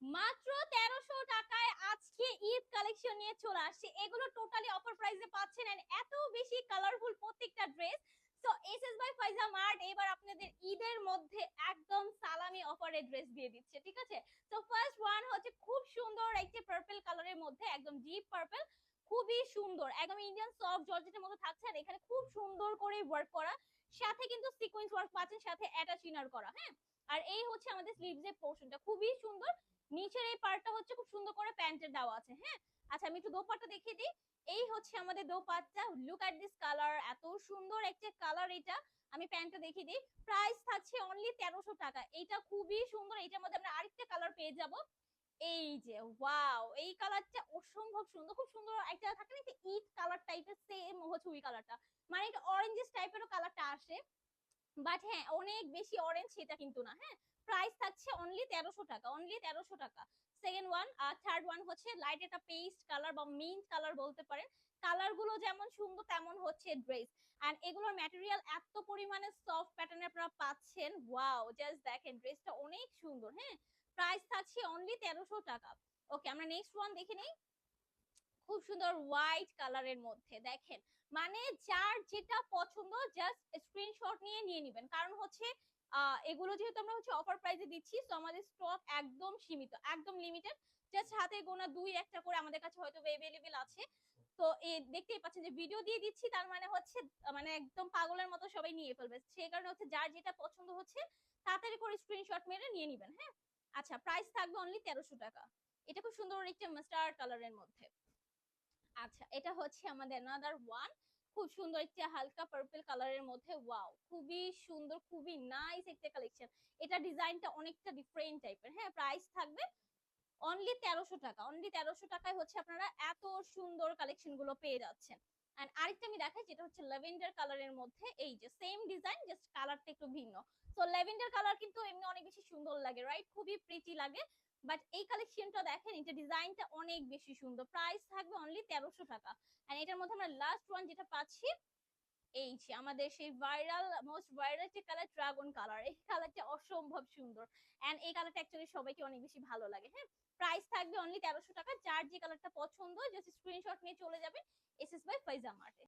মাত্র 1300 টাকায় আজকে ঈদ কালেকশন নিয়ে চলে আসছে। এগুলো টোটালি অফার প্রাইসে পাচ্ছেন এন্ড এত বেশি কালারফুল প্রত্যেকটা dress. So SS by Faiza mart এবার আপনাদের ঈদের মধ্যে একদম সালামি অফারে ড্রেস দিয়ে দিচ্ছে, ঠিক আছে? তো ফার্স্ট ওয়ান হচ্ছে খুব সুন্দর একটা পার্পল কালারের মধ্যে, একদম ডিপ পার্পল, খুবই সুন্দর, একদম ইন্ডিয়ান সফট জর্জেটের মধ্যে থাকছে। আর এখানে খুব সুন্দর করে ওয়ার্ক করা, সাথে কিন্তু সিকোয়েন্স ওয়ার্ক পাচ্ছেন, সাথে অ্যাটাচ ইনার করা। হ্যাঁ, আর এই হচ্ছে আমাদের স্লিভস এর পোরশনটা, খুবই সুন্দর। নিচের এই পার্টটা হচ্ছে খুব সুন্দর করে প্যান্টের দেওয়া আছে। হ্যাঁ, আচ্ছা আমি একটু দোপাট্টা দেখিয়ে দিই। এই হচ্ছে আমাদের dupatta, look at this colour, এত সুন্দর একটা কালার এটা। আমি প্যান্টটা দেখিয়ে দিই, প্রাইস থাকছে অনলি 1300 টাকা। এটা খুবই সুন্দর, এটার মধ্যে আমরা আরেকটা কালার পেয়ে যাব। এই যে ওয়াও, এই কালারটা অসম্ভব সুন্দর, খুব সুন্দর একটা থাকে না, একটা ইট কালার টাইপের, সেম হচ্ছে ওই কালারটা, মানে এটা অরেঞ্জিস টাইপেরও কালারটা আসে, বাট হ্যাঁ অনেক বেশি অরেঞ্জ সেটা কিন্তু না। হ্যাঁ, প্রাইস থাকছে অনলি 1300 টাকা, অনলি 1300 টাকা। সেকেন্ড ওয়ান, আর থার্ড ওয়ান হচ্ছে লাইট একটা পেস্ট কালার বা মিন্ট কালার বলতে পারেন। কালার গুলো যেমন সুন্দর তেমন হচ্ছে ড্রেস। এন্ড এগুলোর ম্যাটেরিয়াল এত পরিমাণে সফট প্যাটার্নে আপনারা পাচ্ছেন, ওয়াও জাস্ট দেখেন ড্রেসটা অনেক সুন্দর। হ্যাঁ, প্রাইস থাকছে অনলি 1300 টাকা। ওকে, আমরা নেক্সট ওয়ান দেখে নেই। খুব সুন্দর হোয়াইট কালারের মধ্যে দেখেন, মানে যার যেটা পছন্দ জাস্ট স্ক্রিনশট নিয়ে নিয়ে নেবেন, কারণ হচ্ছে এগুলো যেহেতু আমরা হচ্ছে অফার প্রাইসে দিচ্ছি, তো আমাদের স্টক একদম সীমিত, একদম লিমিটেড। জাস্ট হাতে গোনা দুই একটা করে আমাদের কাছে হয়তো अवेलेबल আছে। তো এই দেখতেই পাচ্ছেন যে ভিডিও দিয়ে দিচ্ছি, তার মানে হচ্ছে মানে একদম পাগলের মতো সবাই নিয়ে ফেলবে, সেই কারণে হচ্ছে যার যেটা পছন্দ হচ্ছে তাড়াতাড়ি করে স্ক্রিনশট মেরে নিয়ে নেবেন। হ্যাঁ, আচ্ছা প্রাইস থাকবে অনলি 1300 টাকা। এটা খুব সুন্দর একটা মাস্টার্ড কালারের মধ্যে। আচ্ছা, এটা হচ্ছে আমাদের অ্যানাদার ওয়ান, খুব সুন্দর একটা হালকা পার্পল কালারের মধ্যে, ওয়াও খুবই সুন্দর, খুবই নাইস একটা কালেকশন। এটা ডিজাইনটা অনেকটা ডিফারেন্ট টাইপের। হ্যাঁ, প্রাইস থাকবে অনলি 1300 টাকা, অনলি 1300 টাকায় হচ্ছে আপনারা এত সুন্দর কালেকশন গুলো পেয়ে যাচ্ছেন। এন্ড আরেকটা আমি দেখাই, যেটা হচ্ছে ল্যাভেন্ডার কালারের মধ্যে, এই যে সেম ডিজাইন, জাস্ট কালারটা একটু ভিন্ন। সো ল্যাভেন্ডার কালার কিন্তু এমনি অনেক বেশি সুন্দর লাগে, রাইট? খুবই প্রিটি লাগে। বাট এই কালেকশনটা দেখেন, এটা ডিজাইনটা অনেক বেশি সুন্দর। প্রাইস থাকবে অনলি 1300 টাকা। এন্ড এটার মধ্যে আমরা লাস্ট ওয়ান যেটা পাচ্ছি, এই যে আমাদের সেই ভাইরাল, মোস্ট ভাইরাল যে কালার, ড্রাগন কালার। এই কালারটা অসম্ভব সুন্দর, এন্ড এই কালারটা অ্যাকচুয়ালি সবাইকে অনেক বেশি ভালো লাগে। হ্যাঁ, প্রাইস থাকবে অনলি 1300 টাকা। যার যে কালারটা পছন্দ জাস্ট স্ক্রিনশট নিয়ে চলে যাবেন এসএস বাই ফাইজা মার্টে।